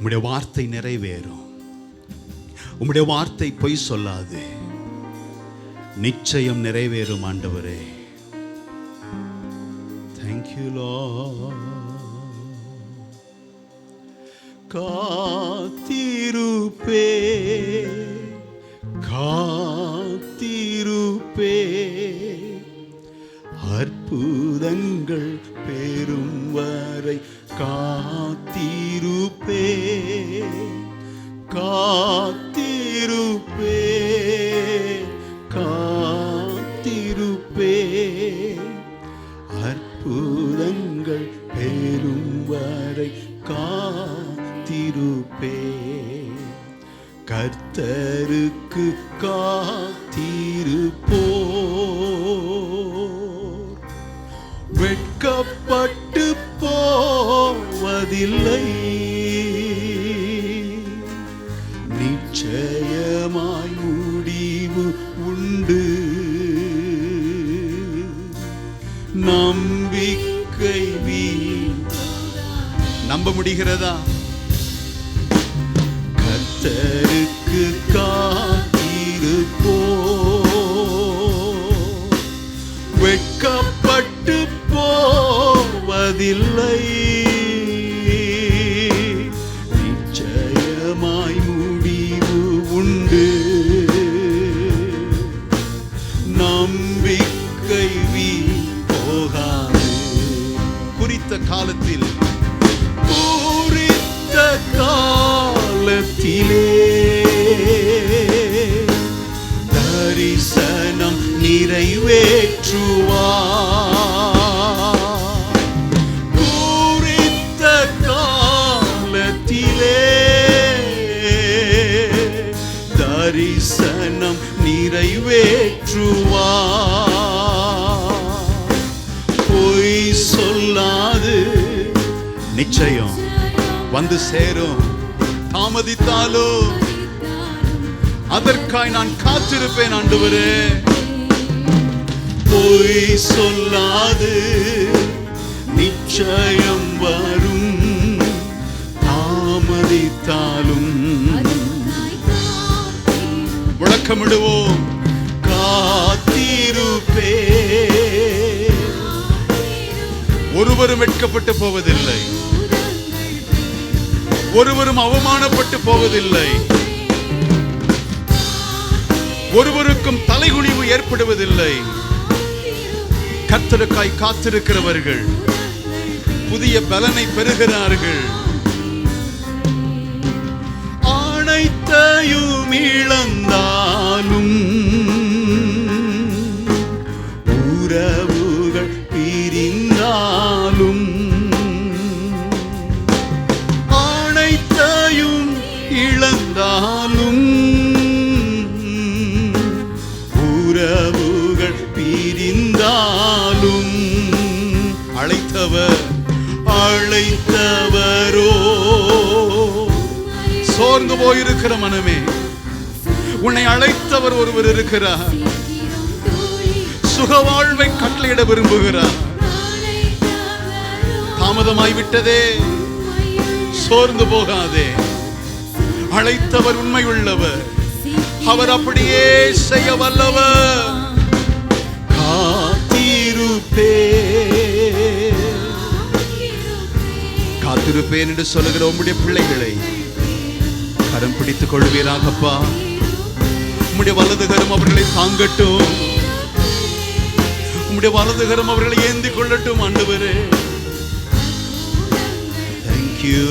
உம்முடைய வார்த்தை நிறைவேறும். உம்முடைய வார்த்தை பொய் சொல்லாது, நிச்சயம் நிறைவேறும் ஆண்டவரே. Thank you Lord. காத்திருப்பே காத்திருப்பே, அற்புதங்கள் பெறும் வரை காத்திருப்பே காத்திருப்பே காத்திருப்பே, அற்புதங்கள் பெறும் வரை காத்திருப்பே. கர்த்தருக்கு காத்திருப்போர் வெட்கப்பட்டு போவதில்லை, நிச்சயமாய் முடிவு உண்டு. நம்பிக்கை நம்ப முடிகிறதா? கர்த்தருக்கு காத்திருப்போர் வெட்கப்பட்டு போவதில்லை, நிச்சயமாய் முடிவு உண்டு. நம்பிக்கை போகாது. குறித்த காலத்தில் தரிசனம் நிறைவேற்றுவார். குறித்த காலத்திலே தரிசனம் நிறைவேற்றுவார். பொய் சொல்லாது, நிச்சயம் வந்து சேரும். தாமதித்தாலும் அதற்காய் நான் காத்திருப்பேன் ஆண்டவரே. பொய் சொல்லாது, நிச்சயம் வரும். தாமதித்தாலும் முழக்கமிடுவோம், காத்திருப்பே. ஒருவரும் வெட்கப்பட்டு போவதில்லை, ஒருவரும் அவமானப்பட்டு போவதில்லை, ஒருவருக்கும் தலைகுனிவு ஏற்படுவதில்லை. கர்த்தருக்காய் காத்திருக்கிறவர்கள் புதிய பலனை பெறுகிறார்கள். அனைத்தையும் இழந்தாலும், உறவுகள் பிரிந்தாலும், அனைத்தையும் இழந்தாலும், உறவுகள் பிரிந்தாலும், அழைத்தவரோ சோர்ந்து போயிருக்கிற மனமே, உன்னை அழைத்தவர் ஒருவர் இருக்கிறார். சுகவாழ்வை கட்டளையிட விரும்புகிறார். தாமதமாய் விட்டதே, சோர்ந்து போகாதே. அழைத்தவர் உண்மை உள்ளவர், அவர் அப்படியே செய்ய வல்லவர். காத்திருப்பேன் என்று சொல்லுகிற உம்முடைய பிள்ளைகளை கரம் பிடித்துக் கொள்வீராகப்பா. உம்முடைய வலது கரம் அவர்களை தாங்கட்டும், உம்முடைய வலது கரம் அவர்களை ஏந்தி கொள்ளட்டும் ஆண்டவரே. Thank you.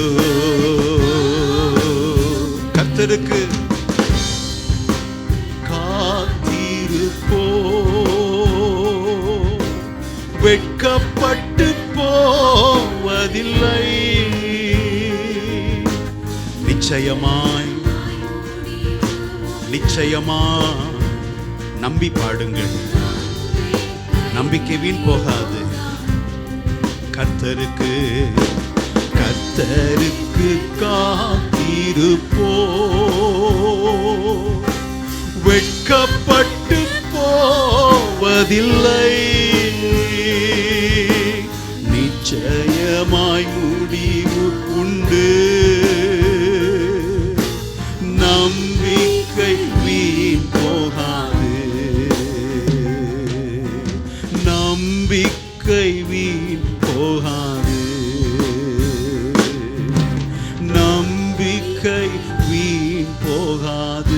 கர்த்தருக்கு காத்திருப்போர் வெட்கப்பட்டு போவதில்லை, நிச்சயமாய் நிச்சயமாய் நம்பி பாடுங்கள். நம்பிக்கை வீண் போகாது. கர்த்தருக்கு காத்திருப்போர் வெட்கப்பட்டு போவதில்லை, நிச்சயமாய் முடிவு உண்டு. வீண் போகாது, நம்பிக்கை வீண் போகாது.